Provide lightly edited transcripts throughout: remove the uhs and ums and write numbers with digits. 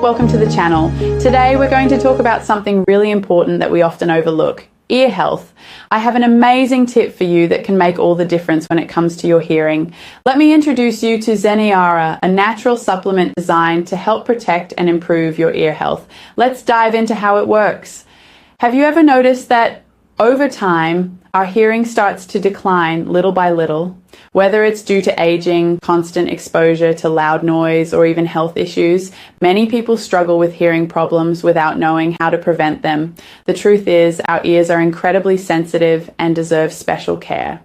welcome to the channel. Today we're going to talk about something really important that we often overlook: ear health. I have an amazing tip for you that can make all the difference when it comes to your hearing. Let me introduce you to Zeneara, a natural supplement designed to help protect and improve your ear health. Let's dive into how it works. Have you ever noticed that over time, our hearing starts to decline little by little? Whether it's due to aging, constant exposure to loud noise, or even health issues, many people struggle with hearing problems without knowing how to prevent them. The truth is, our ears are incredibly sensitive and deserve special care.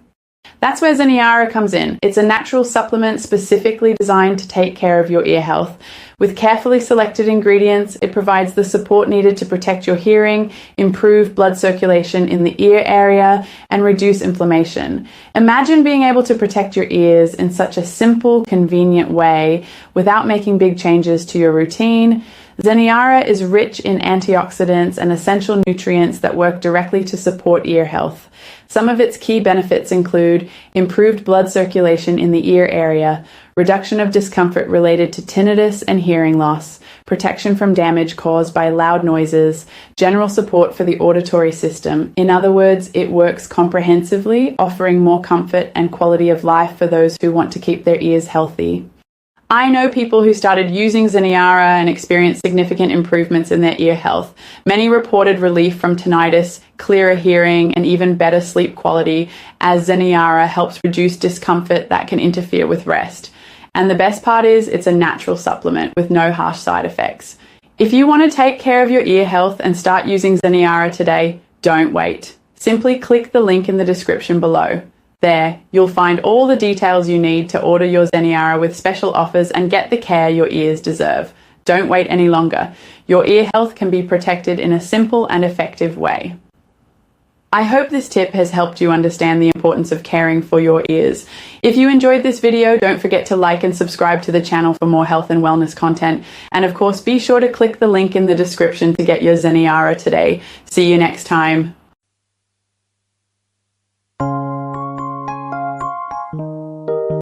That's where Zeneara comes in. It's a natural supplement specifically designed to take care of your ear health. With carefully selected ingredients, it provides the support needed to protect your hearing, improve blood circulation in the ear area, and reduce inflammation. Imagine being able to protect your ears in such a simple, convenient way without making big changes to your routine. Zeneara is rich in antioxidants and essential nutrients that work directly to support ear health. Some of its key benefits include improved blood circulation in the ear area, reduction of discomfort related to tinnitus and hearing loss, protection from damage caused by loud noises, general support for the auditory system. In other words, it works comprehensively, offering more comfort and quality of life for those who want to keep their ears healthy. I know people who started using Zeneara and experienced significant improvements in their ear health. Many reported relief from tinnitus, clearer hearing, and even better sleep quality, as Zeneara helps reduce discomfort that can interfere with rest. And the best part is, it's a natural supplement with no harsh side effects. If you want to take care of your ear health and start using Zeneara today, don't wait. Simply click the link in the description below. There, you'll find all the details you need to order your Zeneara with special offers and get the care your ears deserve. Don't wait any longer. Your ear health can be protected in a simple and effective way. I hope this tip has helped you understand the importance of caring for your ears. If you enjoyed this video, don't forget to like and subscribe to the channel for more health and wellness content. And of course, be sure to click the link in the description to get your Zeneara today. See you next time.